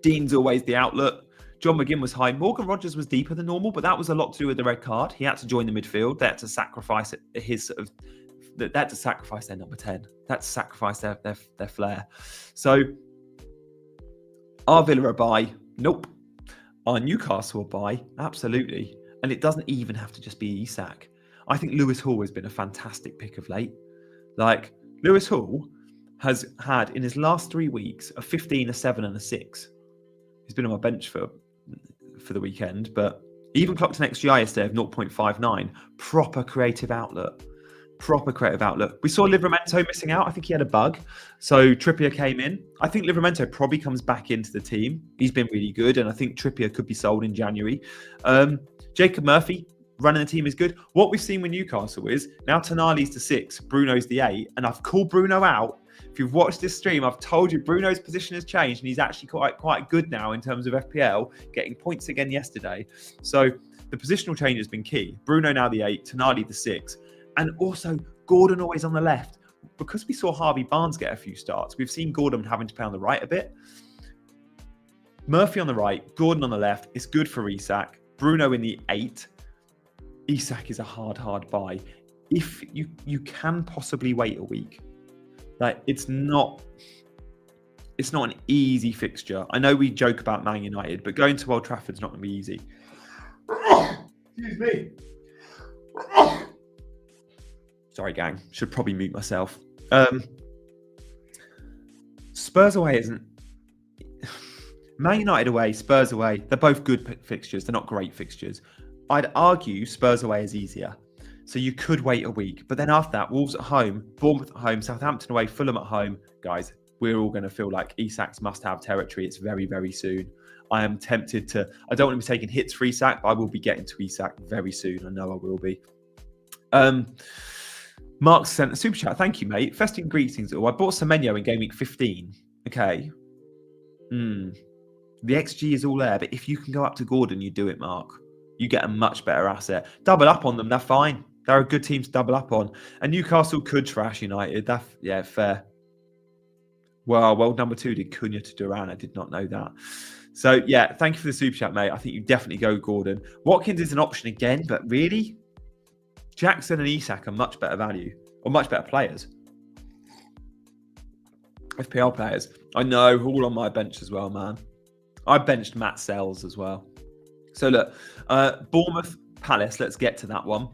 Dean's always the outlet. John McGinn was high. Morgan Rogers was deeper than normal, but that was a lot to do with the red card. He had to join the midfield. They had to sacrifice his sort of. They had to sacrifice their number 10. They had to sacrifice their flair. So, are Villa a buy? Nope. Are Newcastle a buy? Absolutely. And it doesn't even have to just be Isak. I think Lewis Hall has been a fantastic pick of late. Lewis Hall has had, in his last 3 weeks, a 15, a 7, and a 6. He's been on my bench for the weekend, but even clocked an XGI yesterday of 0.59. Proper creative outlet. We saw Livramento missing out. I think he had a bug. So Trippier came in. I think Livramento probably comes back into the team. He's been really good, and I think Trippier could be sold in January. Jacob Murphy running the team is good. What we've seen with Newcastle is now Tonali's the 6, Bruno's the 8, and I've called Bruno out. If you've watched this stream, I've told you Bruno's position has changed, and he's actually quite good now in terms of FPL, getting points again yesterday. So the positional change has been key. Bruno now the 8, Tonali the 6. And also, Gordon always on the left. Because we saw Harvey Barnes get a few starts, we've seen Gordon having to play on the right a bit. Murphy on the right, Gordon on the left. It's good for Isak. Bruno in the 8. Isak is a hard buy. If you can possibly wait a week. It's not an easy fixture. I know we joke about Man United, but going to Old Trafford's not going to be easy. Excuse me. Sorry, gang. Should probably mute myself. Spurs away isn't... Man United away, Spurs away. They're both good fixtures. They're not great fixtures. I'd argue Spurs away is easier. So you could wait a week. But then after that, Wolves at home, Bournemouth at home, Southampton away, Fulham at home. Guys, we're all going to feel like Isak's must-have territory. It's very, very soon. I am tempted to... I don't want to be taking hits for Isak, but I will be getting to Isak very soon. I know I will be. Mark sent a super chat. Thank you, mate. Festive greetings. I bought Semenyo in game week 15. Okay. The XG is all there, but if you can go up to Gordon, you do it, Mark. You get a much better asset. Double up on them. They're fine. They're a good team to double up on. And Newcastle could trash United. Yeah, fair. Well, number 2 did Cunha to Duran. I did not know that. So, yeah, thank you for the super chat, mate. I think you definitely go Gordon. Watkins is an option again, but really, Jackson and Isak are much better value, or much better players. FPL players. I know, all on my bench as well, man. I benched Matt Sells as well. So, look, Bournemouth Palace, let's get to that one.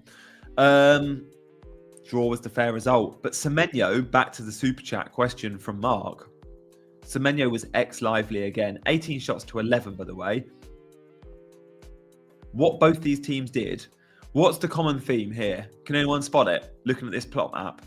Draw was the fair result. But Semenyo, back to the super chat question from Mark. Semenyo was ex-lively again. 18 shots to 11, by the way. What both these teams did, what's the common theme here? Can anyone spot it? Looking at this plot map.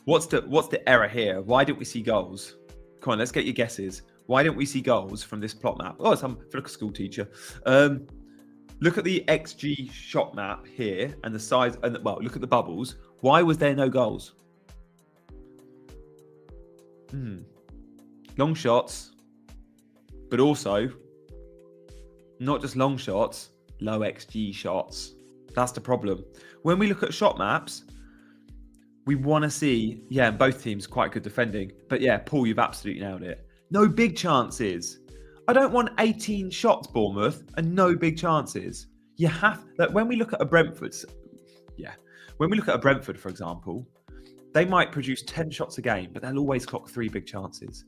What's the error here? Why didn't we see goals? Come on, let's get your guesses. Why didn't we see goals from this plot map? Oh, I feel like a school teacher. Look at the XG shot map here and the size, and well, look at the bubbles. Why was there no goals? Long shots, but also not just long shots, low XG shots. That's the problem. When we look at shot maps, we want to see, yeah, both teams quite good defending. But yeah, Paul, you've absolutely nailed it. No big chances. I don't want 18 shots, Bournemouth, and no big chances. You have, like, when we look at a Brentford, when we look at a Brentford, for example, they might produce 10 shots a game, but they'll always clock 3 big chances.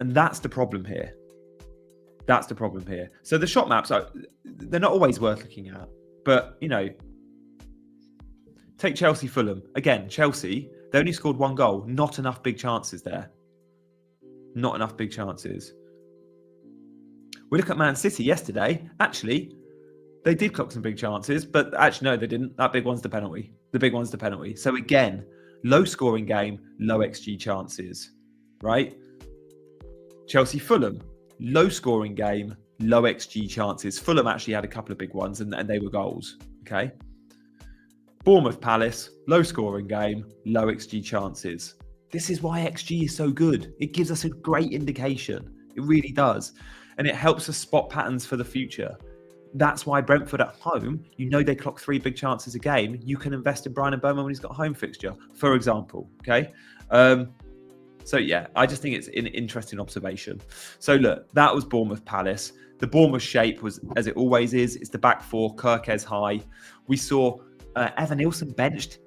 And that's the problem here. That's the problem here. So the shot maps, they're not always worth looking at. But, you know, take Chelsea Fulham. Again, Chelsea, they only scored 1 goal. Not enough big chances there. Not enough big chances. We look at Man City yesterday. Actually, they did clock some big chances, but actually, no, they didn't. That big one's the penalty. The big one's the penalty. So again, low scoring game, low XG chances, right? Chelsea Fulham, low scoring game, low XG chances. Fulham actually had a couple of big ones and they were goals, okay? Bournemouth Palace, low scoring game, low XG chances. This is why XG is so good. It gives us a great indication. It really does. And it helps us spot patterns for the future. That's why Brentford at home, you know they clock 3 big chances a game. You can invest in Brian Mbeumo when he's got a home fixture, for example, okay? So, yeah, I just think it's an interesting observation. So, look, that was Bournemouth Palace. The Bournemouth shape was, as it always is, it's the back four, Kirkes high. We saw Evan Nilsson benched.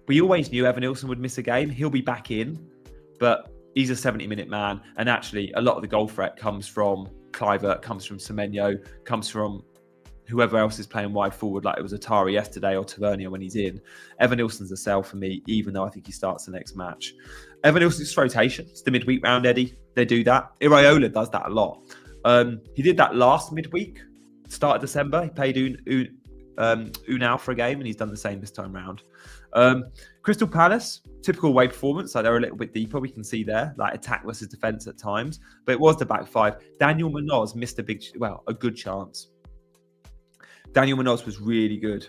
We always knew Evan Nilsson would miss a game. He'll be back in, but he's a 70-minute man. And actually, a lot of the goal threat comes from Kluivert, comes from Semenyo, comes from whoever else is playing wide forward, like it was Atari yesterday or Tavernier when he's in. Evan Nilsson's a sell for me, even though I think he starts the next match. Evan Nilsson's rotation. It's the midweek round, Eddie. They do that. Iraola does that a lot. He did that last midweek, start of December. He played Unal for a game, and he's done the same this time round. Crystal Palace, typical away performance. Like they're a little bit deeper. We can see there, like attack versus defence at times. But it was the back five. Daniel Munoz missed a good chance. Daniel Munoz was really good.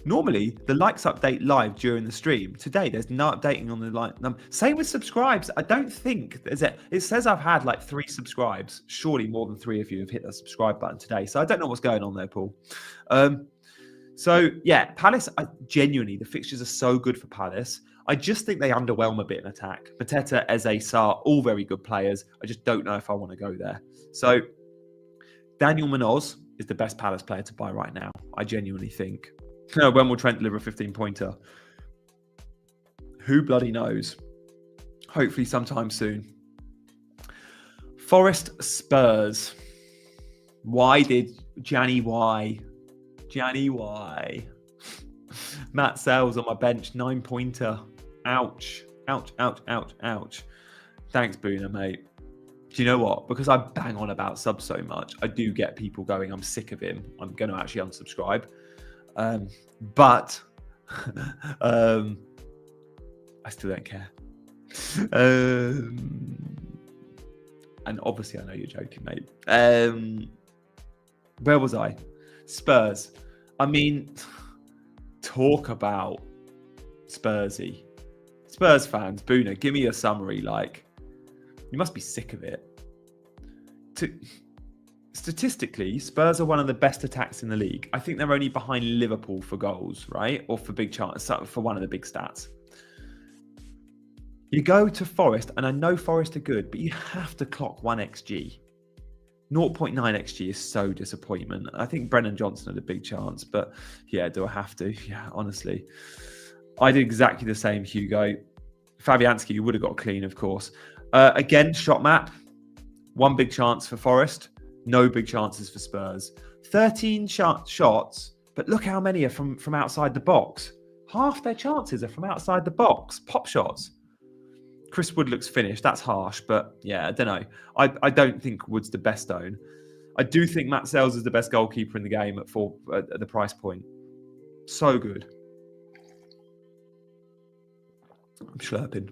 Normally, the likes update live during the stream. Today, there's no updating on the like number. Same with subscribes. I don't think there's it. It says I've had like 3 subscribes. Surely more than 3 of you have hit the subscribe button today. So I don't know what's going on there, Paul. So yeah, Palace, genuinely, the fixtures are so good for Palace. I just think they underwhelm a bit in attack. Mateta, Eze, Sarr, all very good players. I just don't know if I want to go there. So Daniel Munoz is the best Palace player to buy right now. I genuinely think. When will Trent deliver a 15-pointer? Who bloody knows? Hopefully sometime soon. Forest Spurs. Why did Johnny Y? Matt Sells on my bench, 9-pointer. Ouch. Ouch, ouch, ouch, ouch. Thanks, Bruno, mate. Do you know what? Because I bang on about subs so much, I do get people going, I'm sick of him. I'm going to actually unsubscribe. But I still don't care. And obviously I know you're joking, mate. Where was I? Spurs. I mean, talk about Spursy. Spurs fans, Bruno, give me a summary. Like, you must be sick of it. Statistically, Spurs are one of the best attacks in the league. I think they're only behind Liverpool for goals, right? Or for big chance, for one of the big stats. You go to Forest, and I know Forest are good, but you have to clock 1xG. 0.9 xG is so disappointment. I think Brennan Johnson had a big chance, but yeah, do I have to? Yeah, honestly. I did exactly the same, Hugo. Fabianski, you would have got clean, of course. Again, shot map. One big chance for Forest. No big chances for Spurs. 13 shots, but look how many are from outside the box. Half their chances are from outside the box. Pop shots. Chris Wood looks finished. That's harsh, but yeah, I don't know. I don't think Wood's the best own. I do think Matt Sells is the best goalkeeper in the game at the price point. So good. I'm slurping.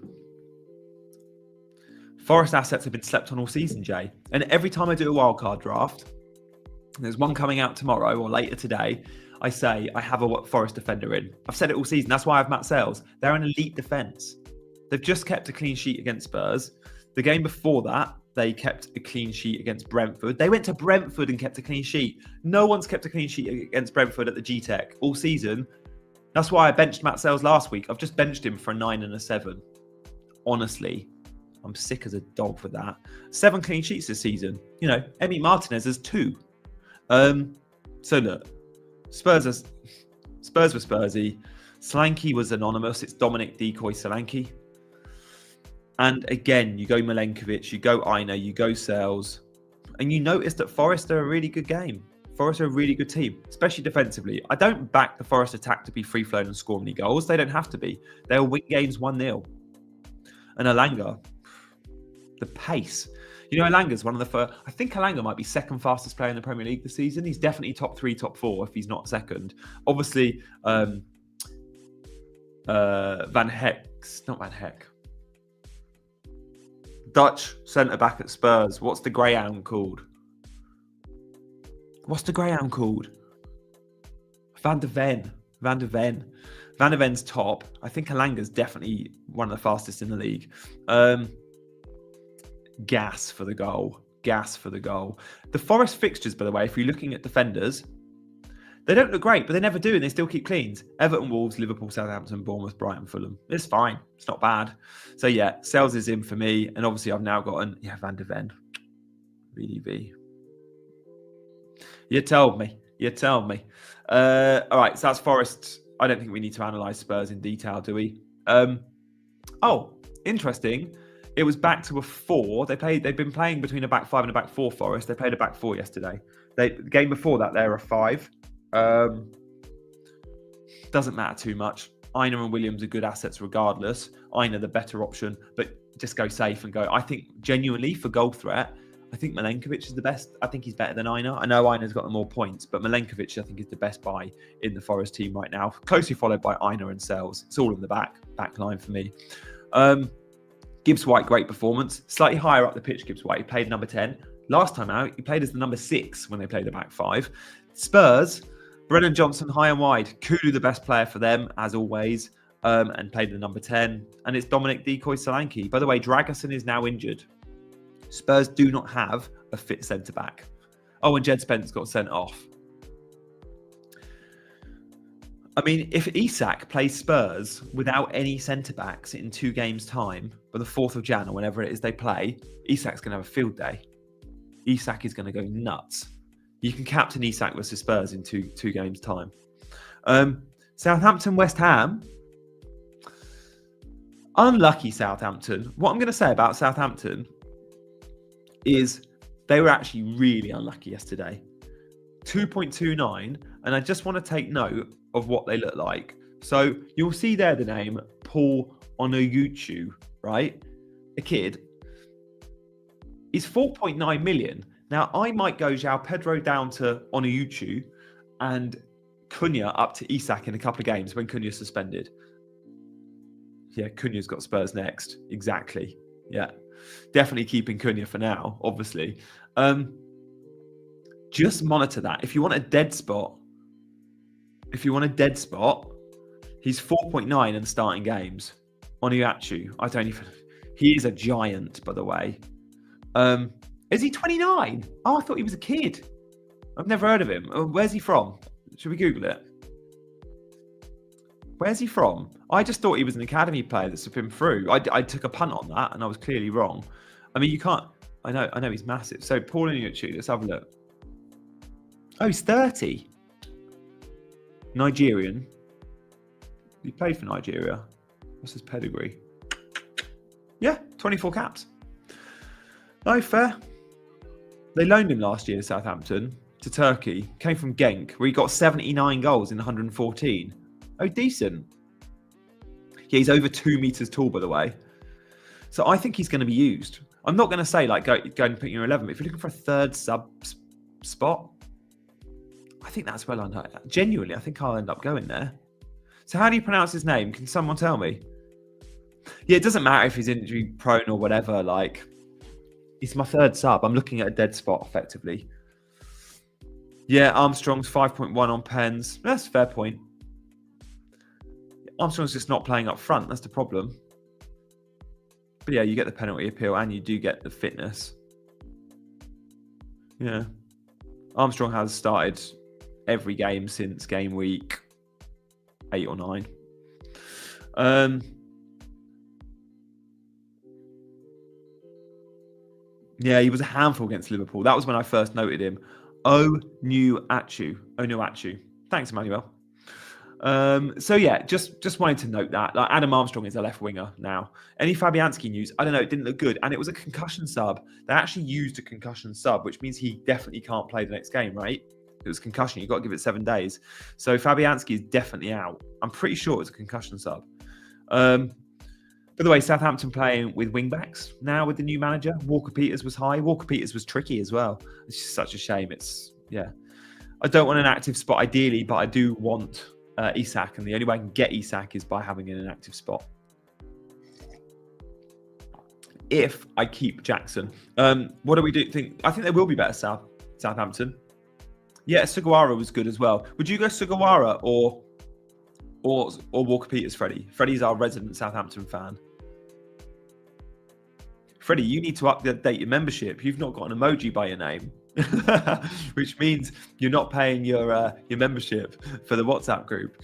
Forest assets have been slept on all season, Jay. And every time I do a wildcard draft, there's one coming out tomorrow or later today, I say I have a Forest defender in. I've said it all season. That's why I have Matt Sells. They're an elite defence. They've just kept a clean sheet against Spurs. The game before that, they kept a clean sheet against Brentford. They went to Brentford and kept a clean sheet. No one's kept a clean sheet against Brentford at the G-Tech all season. That's why I benched Matt Sells last week. I've just benched him for a 9 and a 7. Honestly, I'm sick as a dog for that. 7 clean sheets this season. You know, Emi Martinez has 2. So look, Spurs were Spursy. Solanke was anonymous. It's Dominic Decoy Solanke. And again, you go Milenkovic, you go Aina, you go Sells, and you notice that Forest are a really good game. Forest are a really good team, especially defensively. I don't back the Forest attack to be free-flowing and score many goals. They don't have to be. They'll win games 1-0. And Elanga, the pace. You know, Elanga's one of the first. I think Elanga might be second fastest player in the Premier League this season. He's definitely top 3, top 4 if he's not second. Obviously, Van Heck's not Van Heck. Dutch centre-back at Spurs. What's the greyhound called? What's the greyhound called? Van der Ven. Van der Ven. Van der Ven's top. I think Elanga's definitely one of the fastest in the league. Gas for the goal. Gas for the goal. The Forest fixtures, by the way, if you're looking at defenders, they don't look great, but they never do, and they still keep cleans. Everton, Wolves, Liverpool, Southampton, Bournemouth, Brighton, Fulham. It's fine. It's not bad. So, yeah, Sells is in for me. And obviously, I've now got Van der Ven. VDV. You told me. You told me. All right, so that's Forest. I don't think we need to analyse Spurs in detail, do we? Oh, interesting. It was back to a 4. They've been playing between a back 5 and a back 4, Forest. They played a back 4 yesterday. The game before that, they're a 5. Doesn't matter too much. Aina and Williams are good assets regardless. Aina the better option, but just go safe and go. I think genuinely for goal threat, I think Milenkovic is the best. I think he's better than Aina. I know Aina's got the more points, but Milenkovic I think is the best buy in the Forest team right now. Closely followed by Aina and Sells. It's all in the back line for me. Gibbs White, great performance. Slightly higher up the pitch, Gibbs White. He played number 10. Last time out, he played as the number 6 when they played the back 5. Spurs, Brennan Johnson high and wide. Kulu the best player for them, as always, and played the number 10. And it's Dominic Decoy Solanke. By the way, Dragerson is now injured. Spurs do not have a fit centre-back. Oh, and Jed Spence got sent off. I mean, if Isak plays Spurs without any centre-backs in 2 games' time, by the 4th of Jan or whenever it is they play, Isak's going to have a field day. Isak is going to go nuts. You can captain Isak versus Spurs in two games' time. Southampton, West Ham. Unlucky Southampton. What I'm going to say about Southampton is they were actually really unlucky yesterday. 2.29, and I just want to take note of what they look like. So you'll see there the name Paul Onuachu, right? A kid. He's 4.9 million. Now, I might go João Pedro down to Onuachu and Cunha up to Isak in a couple of games when Cunha's suspended. Yeah, Cunha's got Spurs next. Exactly. Yeah. Definitely keeping Cunha for now, obviously. Just monitor that. If you want a dead spot, he's 4.9 in the starting games. Onuachu, he is a giant, by the way. Is he 29? Oh, I thought he was a kid. I've never heard of him. Where's he from? Should we Google it? Where's he from? I just thought he was an academy player that's been through. I took a punt on that, and I was clearly wrong. I mean, you can't. I know he's massive. So Paul Underachievers, let's have a look. Oh, he's 30. Nigerian. He played for Nigeria. What's his pedigree? Yeah, 24 caps. No, fair. They loaned him last year to Southampton, to Turkey. Came from Genk, where he got 79 goals in 114. Oh, decent. Yeah, he's over 2 meters tall, by the way. So I think he's going to be used. I'm not going to say, like, go and put your 11. But if you're looking for a third sub spot, I think that's well under. Genuinely, I think I'll end up going there. So how do you pronounce his name? Can someone tell me? Yeah, it doesn't matter if he's injury prone or whatever. Like, he's my third sub. I'm looking at a dead spot, effectively. Yeah, Armstrong's 5.1 on pens. That's a fair point. Armstrong's just not playing up front. That's the problem. But yeah, you get the penalty appeal and you do get the fitness. Yeah. Armstrong has started every game since game week 8 or 9. Yeah, he was a handful against Liverpool. That was when I first noted him. Onuachu. Thanks, Emmanuel. So yeah, just wanted to note that. Like, Adam Armstrong is a left winger now. Any Fabianski news? I don't know. It didn't look good, and it was a concussion sub. They actually used a concussion sub, which means he definitely can't play the next game, right? It was concussion. You've got to give it 7 days. So Fabianski is definitely out. I'm pretty sure it's a concussion sub. By the way, Southampton playing with wing-backs now with the new manager. Walker-Peters was high. Walker-Peters was tricky as well. It's just such a shame. Yeah. I don't want an active spot ideally, but I do want Isak. And the only way I can get Isak is by having an inactive spot. If I keep Jackson. What do we do? I think there will be better Southampton. Yeah, Sugawara was good as well. Would you go Sugawara or Walker-Peters, Freddie? Freddie's our resident Southampton fan. Freddie, you need to update your membership. You've not got an emoji by your name, which means you're not paying your membership for the WhatsApp group,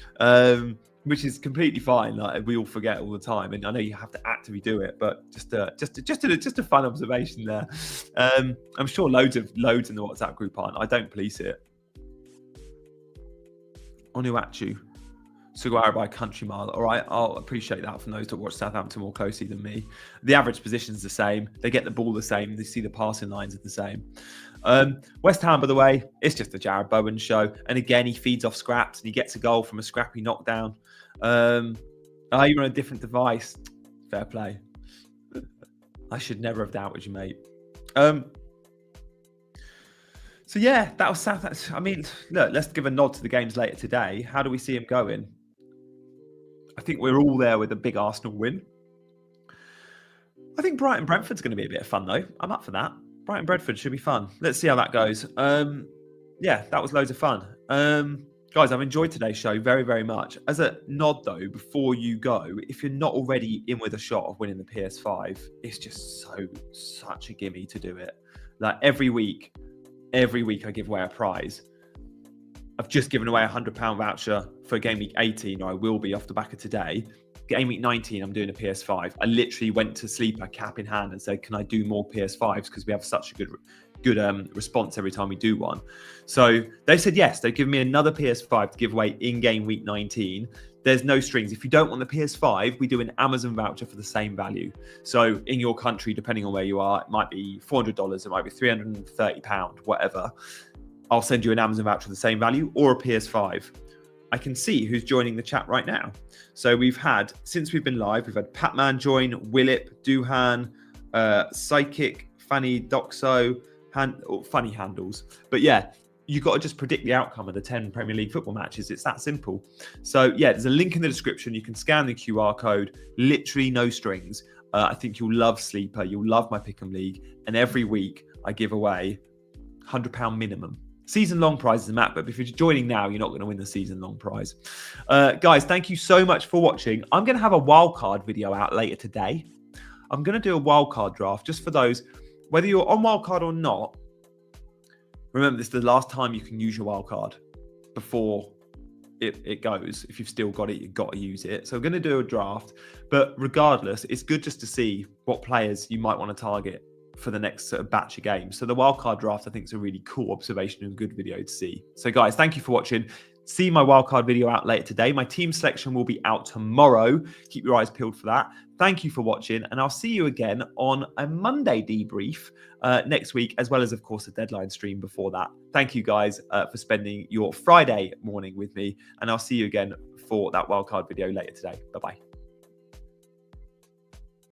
which is completely fine. Like, we all forget all the time, and I know you have to actively do it, but just a fun observation there. I'm sure loads in the WhatsApp group aren't. I don't police it. Onuachu. Sugawara by a country mile. All right, I'll appreciate that from those that watch Southampton more closely than me. The average position's the same. They get the ball the same. They see the passing lines are the same. West Ham, by the way, it's just a Jared Bowen show. And again, he feeds off scraps and he gets a goal from a scrappy knockdown. You're on a different device. Fair play. I should never have doubted you, mate. So yeah, that was Southampton. I mean, look, let's give a nod to the games later today. How do we see him going? I think we're all there with a big Arsenal win. I think Brighton-Brentford's going to be a bit of fun, though. I'm up for that. Brighton-Brentford should be fun. Let's see how that goes. Yeah, that was loads of fun. Guys, I've enjoyed today's show very, very much. As a nod, though, before you go, if you're not already in with a shot of winning the PS5, it's just such a gimme to do it. Like, every week I give away a prize. I've just given away a £100 voucher for Gameweek 18, or I will be off the back of today. Gameweek 19, I'm doing a PS5. I literally went to sleep, a cap in hand, and said, can I do more PS5s? Because we have such a good response every time we do one. So they said yes. They've given me another PS5 to give away in Gameweek 19. There's no strings. If you don't want the PS5, we do an Amazon voucher for the same value. So in your country, depending on where you are, it might be $400, it might be £330, whatever. I'll send you an Amazon voucher for the same value, or a PS5. I can see who's joining the chat right now. So we've had, since we've been live, we've had Patman join, Willip, Duhan, Psychic, Fanny Doxo, funny handles. But yeah, you've got to just predict the outcome of the 10 Premier League football matches. It's that simple. So yeah, there's a link in the description. You can scan the QR code, literally no strings. I think you'll love Sleeper. You'll love my Pick'em League. And every week I give away £100 minimum. Season-long prizes, Matt, but if you're joining now, you're not going to win the season-long prize. Guys, thank you so much for watching. I'm going to have a wildcard video out later today. I'm going to do a wildcard draft just for those, whether you're on wildcard or not. Remember, this is the last time you can use your wildcard before it goes. If you've still got it, you've got to use it. So we're going to do a draft. But regardless, it's good just to see what players you might want to target for the next sort of batch of games. So the wildcard draft, I think, is a really cool observation and good video to see. So guys, thank you for watching. See my wildcard video out later today. My team selection will be out tomorrow. Keep your eyes peeled for that. Thank you for watching, and I'll see you again on a Monday debrief next week, as well as, of course, a deadline stream before that. Thank you guys for spending your Friday morning with me, and I'll see you again for that wildcard video later today. Bye-bye.